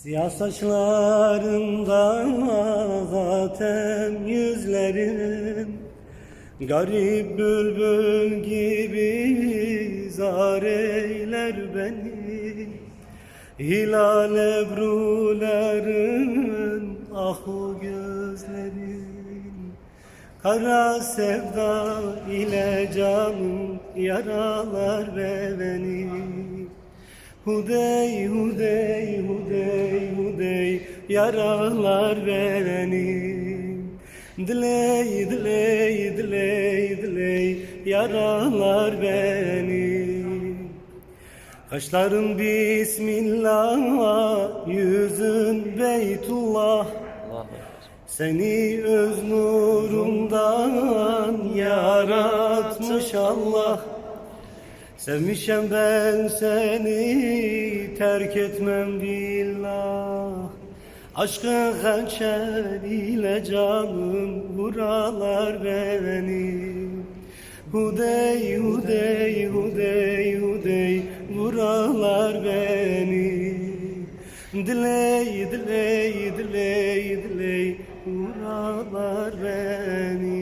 Siyah saçlarından zaten yüzlerin, garip bülbül gibi zar eyler beni. Hilal ebruların ahu gözlerin, kara sevda ile canım yaralar beni. Hudey, hudey, hudey, hudey, yaralar beni. Diley, diley, diley, diley, yaralar beni. Kaşların Bismillah, yüzün Beytullah. Seni öz nurundan yaratmış Allah. Sevmişem ben seni, terk etmem billah. Aşkın hançer ile canım vuralar beni. Hudey, hudey, hudey, hudey, vuralar beni. Diley, diley, diley, diley, vuralar beni.